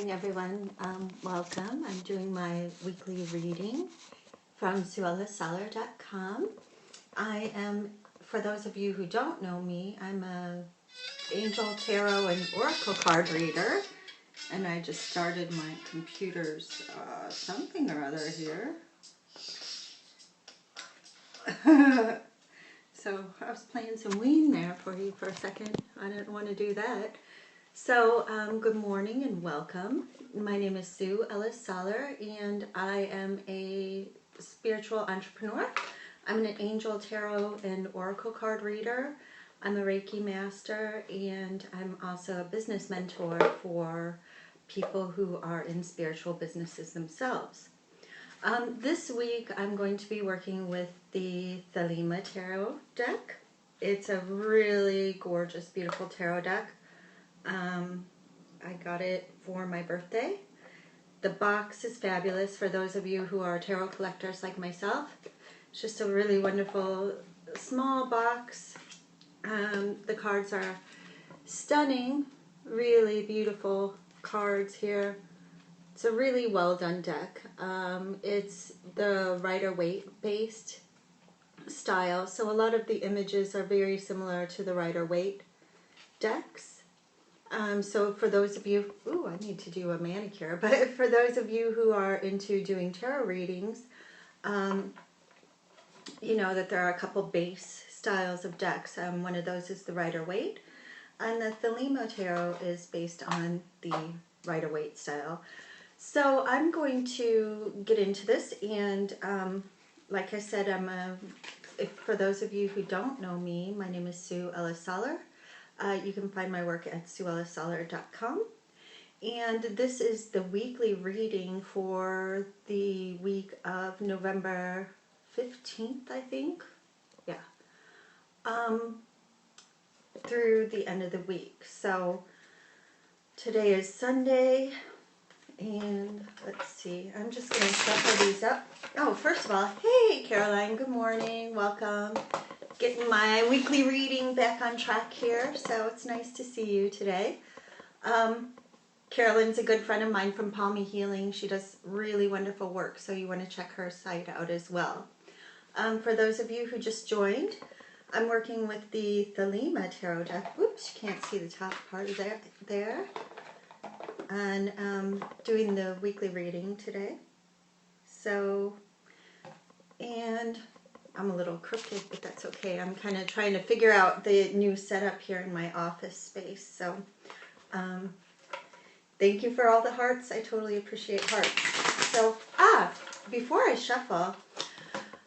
morning, everyone. Welcome. I'm doing my weekly reading from Ellis-Saller.com. I am, for those of you who don't know me, I'm a angel tarot and oracle card reader, and I just started my computer's something or other here. So I was playing some Ween there for you for a second. I didn't want to do that. So, good morning and welcome. My name is Sue Ellis-Saller, and I am a spiritual entrepreneur. I'm an angel tarot and oracle card reader. I'm a Reiki master, and I'm also a business mentor for people who are in spiritual businesses themselves. This week I'm going to be working with the Thelema Tarot deck. It's a really gorgeous, beautiful tarot deck. I got it for my birthday. The box is fabulous for those of you who are tarot collectors like myself. It's just a really wonderful small box. The cards are stunning, really beautiful cards here. It's a really well done deck. It's the Rider-Waite based style, so a lot of the images are very similar to the Rider-Waite decks. So for those of you, I need to do a manicure, but for those of you who are into doing tarot readings, you know that there are a couple base styles of decks. One of those is the Rider-Waite, and the Thelema Tarot is based on the Rider-Waite style. So I'm going to get into this, and like I said, for those of you who don't know me, my name is Sue Ellis-Saller. You can find my work at Ellis-Saller.com. And this is the weekly reading for the week of November 15th, I think. Yeah. Through the end of the week. So today is Sunday. And let's see, I'm just going to shuffle these up. Oh, first of all, hey Caroline, good morning, welcome. Getting my weekly reading back on track here, so it's nice to see you today. Carolyn's a good friend of mine from Palmy Healing. She does really wonderful work, so you want to check her site out as well. For those of you who just joined, I'm working with the Thelema Tarot deck. Oops, you can't see the top part of there. And doing the weekly reading today. So, and I'm a little crooked, but that's okay. I'm kind of trying to figure out the new setup here in my office space. So, thank you for all the hearts. I totally appreciate hearts. So, before I shuffle,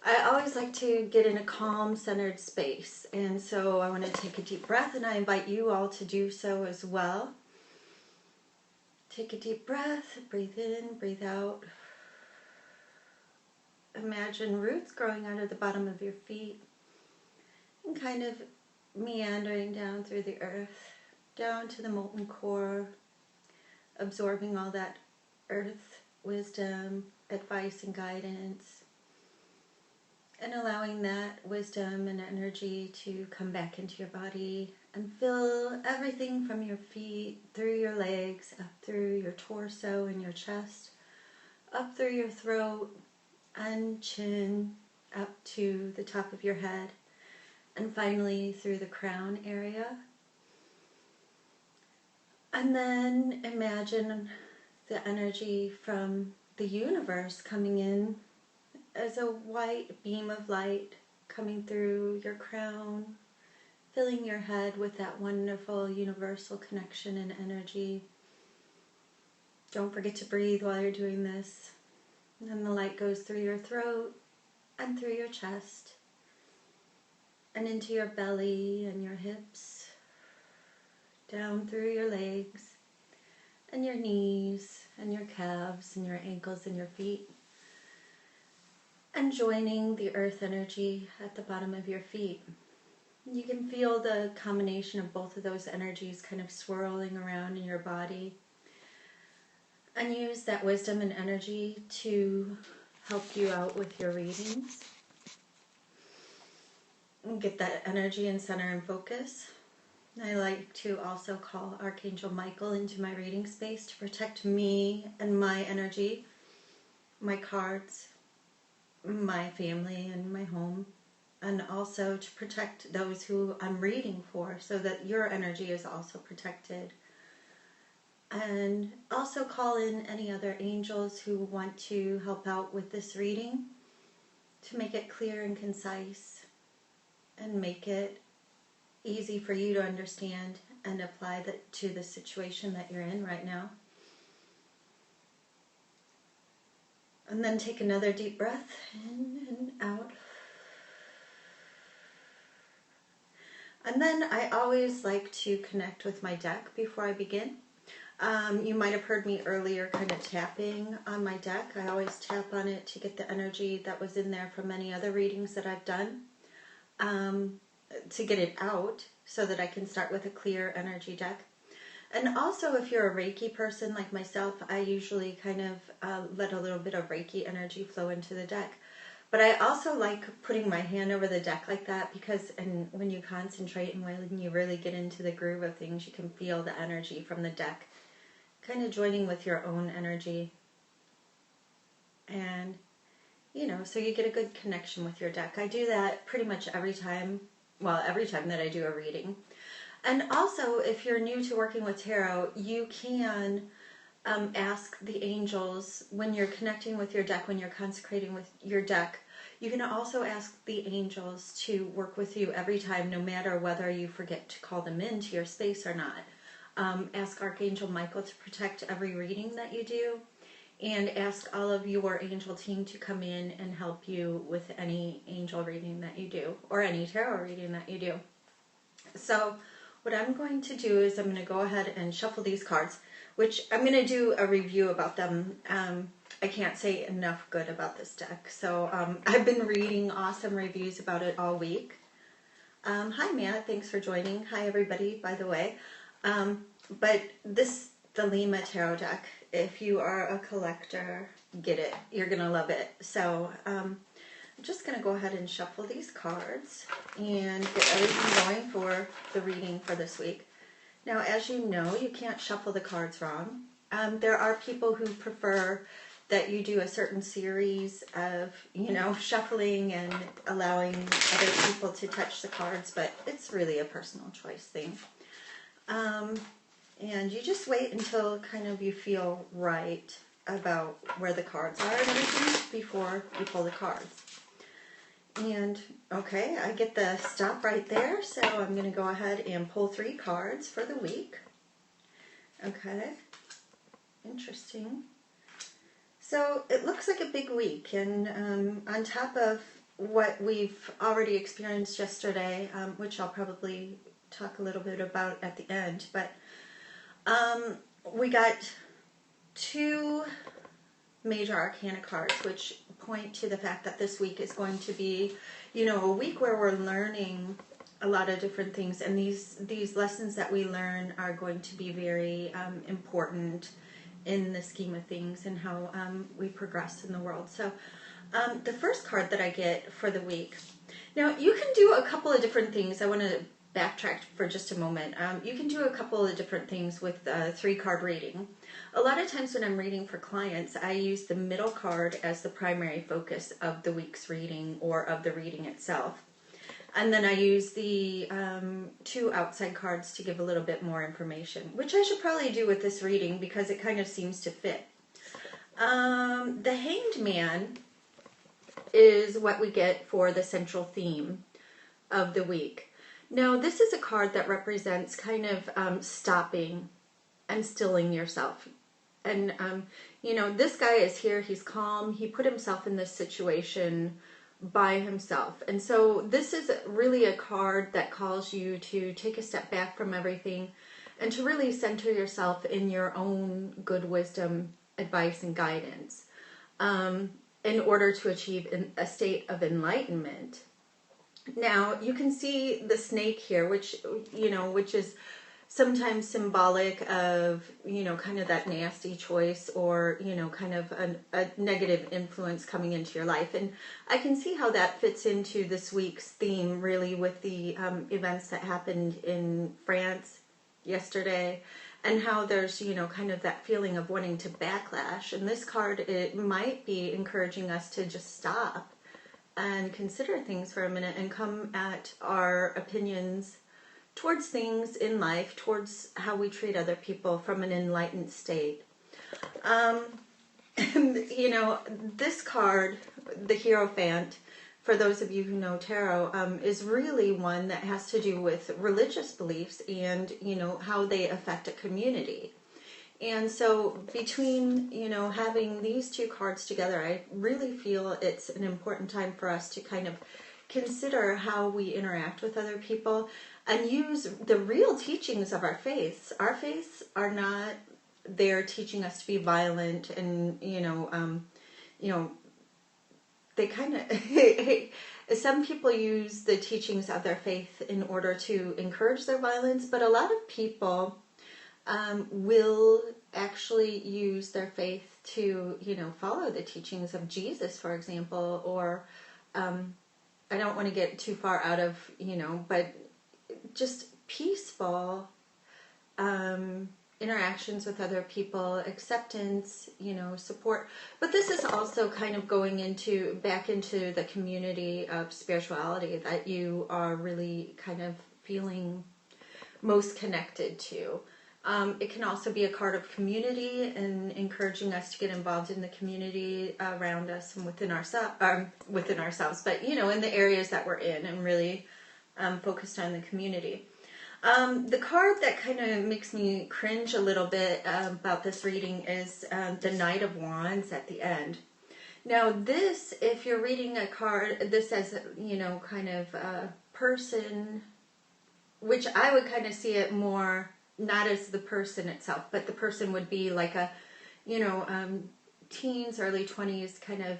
I always like to get in a calm, centered space. And so I want to take a deep breath, and I invite you all to do so as well. Take a deep breath, breathe in, breathe out. Imagine roots growing out of the bottom of your feet and kind of meandering down through the earth, down to the molten core, absorbing all that earth wisdom, advice, and guidance, and allowing that wisdom and energy to come back into your body and fill everything from your feet, through your legs, up through your torso and your chest, up through your throat and chin, up to the top of your head, and finally through the crown area. And then imagine the energy from the universe coming in as a white beam of light coming through your crown, filling your head with that wonderful universal connection and energy. Don't forget to breathe while you're doing this. And then the light goes through your throat and through your chest and into your belly and your hips, down through your legs and your knees and your calves and your ankles and your feet, and joining the earth energy at the bottom of your feet. You can feel the combination of both of those energies kind of swirling around in your body. And use that wisdom and energy to help you out with your readings. And get that energy and center and focus. I like to also call Archangel Michael into my reading space to protect me and my energy, my cards, my family and my home, and also to protect those who I'm reading for so that your energy is also protected. And also call in any other angels who want to help out with this reading to make it clear and concise and make it easy for you to understand and apply that to the situation that you're in right now. And then take another deep breath in and out. And then I always like to connect with my deck before I begin. You might have heard me earlier kind of tapping on my deck. I always tap on it to get the energy that was in there from many other readings that I've done, to get it out so that I can start with a clear energy deck. And also, if you're a Reiki person like myself, I usually kind of let a little bit of Reiki energy flow into the deck. But I also like putting my hand over the deck like that because when you concentrate and when you really get into the groove of things, you can feel the energy from the deck kind of joining with your own energy. And, so you get a good connection with your deck. I do that pretty much every time that I do a reading. And also, if you're new to working with tarot, you can ask the angels when you're connecting with your deck, when you're consecrating with your deck. You can also ask the angels to work with you every time, no matter whether you forget to call them into your space or not. Ask Archangel Michael to protect every reading that you do, and ask all of your angel team to come in and help you with any angel reading that you do, or any tarot reading that you do. So what I'm going to do is I'm going to go ahead and shuffle these cards, which I'm going to do a review about them. I can't say enough good about this deck. So I've been reading awesome reviews about it all week. Hi Matt, thanks for joining. Hi everybody, by the way. But this Thelema Tarot deck, if you are a collector, get it. You're going to love it. So I'm just going to go ahead and shuffle these cards and get everything going for the reading for this week. Now, as you know, you can't shuffle the cards wrong. There are people who prefer that you do a certain series of, shuffling and allowing other people to touch the cards, but it's really a personal choice thing. And you just wait until kind of you feel right about where the cards are and everything before you pull the cards. And, okay, I get the stop right there, so I'm going to go ahead and pull 3 cards for the week. Okay, interesting. So it looks like a big week, and on top of what we've already experienced yesterday, which I'll probably talk a little bit about at the end, but we got 2 major arcana cards, which point to the fact that this week is going to be, a week where we're learning a lot of different things, and these lessons that we learn are going to be very important in the scheme of things and how we progress in the world. So the first card that I get for the week, now you can do a couple of different things. I want to backtrack for just a moment. You can do a couple of different things with 3-card reading. A lot of times when I'm reading for clients, I use the middle card as the primary focus of the week's reading or of the reading itself. And then I use the 2 outside cards to give a little bit more information, which I should probably do with this reading because it kind of seems to fit. The Hanged Man is what we get for the central theme of the week. Now, this is a card that represents kind of stopping and stilling yourself. And, this guy is here. He's calm. He put himself in this situation by himself. And so this is really a card that calls you to take a step back from everything and to really center yourself in your own good wisdom, advice, and guidance in order to achieve a state of enlightenment. Now, you can see the snake here, which is sometimes symbolic of, kind of that nasty choice, or, kind of a negative influence coming into your life. And I can see how that fits into this week's theme, really, with the events that happened in France yesterday, and how there's, kind of that feeling of wanting to backlash. And this card, it might be encouraging us to just stop and consider things for a minute and come at our opinions towards things in life, towards how we treat other people from an enlightened state. This card, the Hierophant, for those of you who know tarot, is really one that has to do with religious beliefs and, how they affect a community. And so between, having these two cards together, I really feel it's an important time for us to kind of consider how we interact with other people and use the real teachings of our faiths. Our faiths are not there teaching us to be violent and, they kind of, some people use the teachings of their faith in order to encourage their violence, but a lot of people will actually use their faith to, follow the teachings of Jesus, for example, or I don't want to get too far out of, but just peaceful interactions with other people, acceptance, support. But this is also kind of going back into the community of spirituality that you are really kind of feeling most connected to. It can also be a card of community and encouraging us to get involved in the community around us and within ourselves, but in the areas that we're in, and really focused on the community. The card that kind of makes me cringe a little bit about this reading is the Knight of Wands at the end. Now this, if you're reading a card, this says, kind of a person, which I would kind of see it more not as the person itself, but the person would be like a, teens, early 20s kind of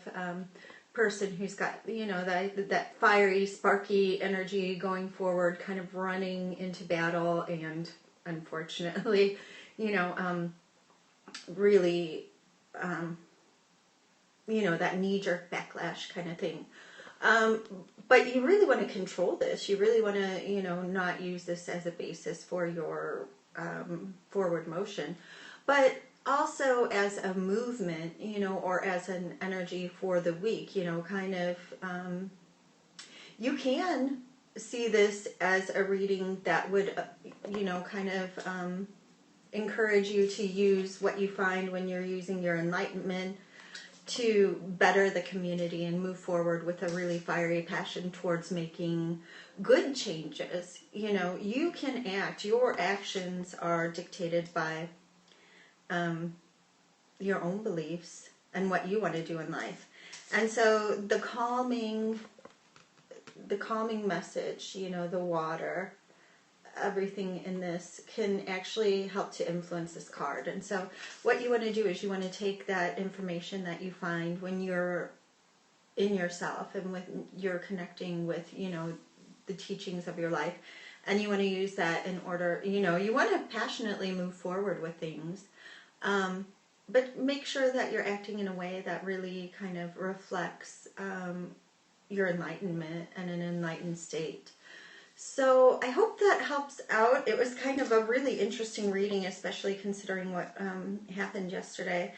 person who's got, that fiery, sparky energy going forward, kind of running into battle, and unfortunately, really, that knee-jerk backlash kind of thing. But you really want to control this. You really want to, not use this as a basis for your forward motion, but also as a movement, or as an energy for the week, kind of, you can see this as a reading that would, kind of encourage you to use what you find when you're using your enlightenment to better the community and move forward with a really fiery passion towards making good changes. You can act. Your actions are dictated by your own beliefs and what you want to do in life. And so the calming message, the water, everything in this can actually help to influence this card. And so what you want to do is you want to take that information that you find when you're in yourself and when you're connecting with, the teachings of your life, and you want to use that in order, you want to passionately move forward with things, but make sure that you're acting in a way that really kind of reflects your enlightenment and an enlightened state. So I hope that helps out. It was kind of a really interesting reading, especially considering what happened yesterday.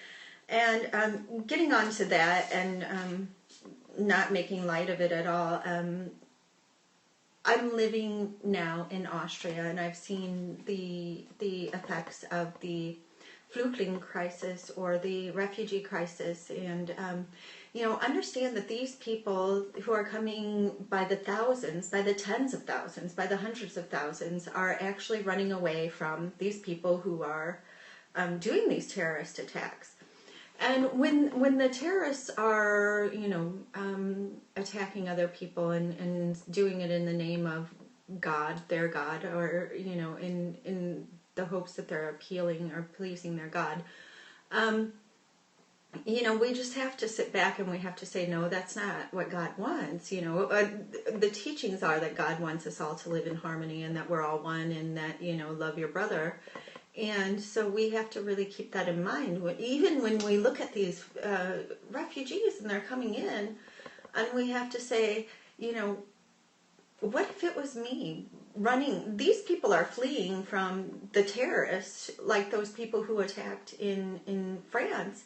And getting on to that and not making light of it at all, I'm living now in Austria, and I've seen the effects of the Flüchtling crisis, or the refugee crisis, and understand that these people who are coming by the thousands, by the tens of thousands, by the hundreds of thousands, are actually running away from these people who are doing these terrorist attacks. And when the terrorists are, attacking other people and doing it in the name of God, their God, or, in the hopes that they're appealing or pleasing their God, we just have to sit back and we have to say, no, that's not what God wants. The teachings are that God wants us all to live in harmony and that we're all one and that, love your brother. And so we have to really keep that in mind. Even when we look at these refugees and they're coming in, and we have to say, what if it was me running? These people are fleeing from the terrorists, like those people who attacked in France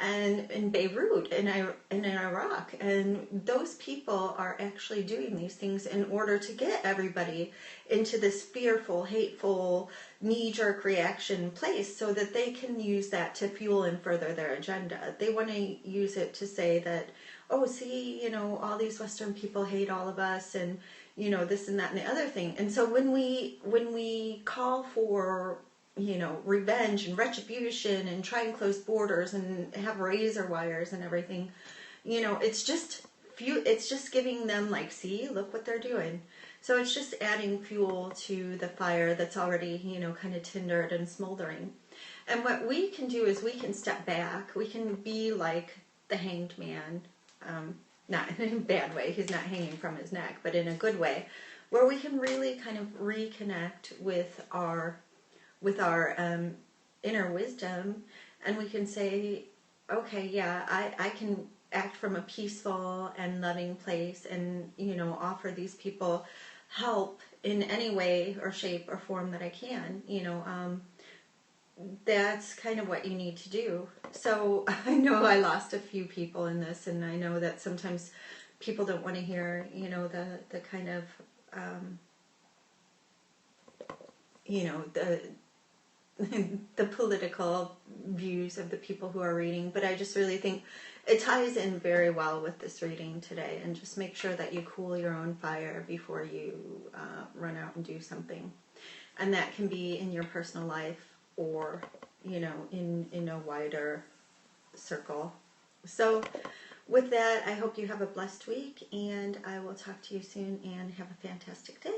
and in Beirut and in Iraq. And those people are actually doing these things in order to get everybody into this fearful, hateful, knee-jerk reaction place so that they can use that to fuel and further their agenda. They want to use it to say that, oh, see, all these Western people hate all of us and, this and that and the other thing. And so when we call for revenge and retribution and try and close borders and have razor wires and everything, it's just giving them like, see, look what they're doing. So it's just adding fuel to the fire that's already, kind of tindered and smoldering. And what we can do is we can step back. We can be like the hanged man, not in a bad way. He's not hanging from his neck, but in a good way, where we can really kind of reconnect with our inner wisdom, and we can say, okay, yeah, I can act from a peaceful and loving place and, offer these people help in any way or shape or form that I can, that's kind of what you need to do. So I know I lost a few people in this, and I know that sometimes people don't want to hear, the kind of, the political views of the people who are reading, but I just really think it ties in very well with this reading today. And just make sure that you cool your own fire before you run out and do something, and that can be in your personal life or in a wider circle. So with that, I hope you have a blessed week, and I will talk to you soon, and have a fantastic day.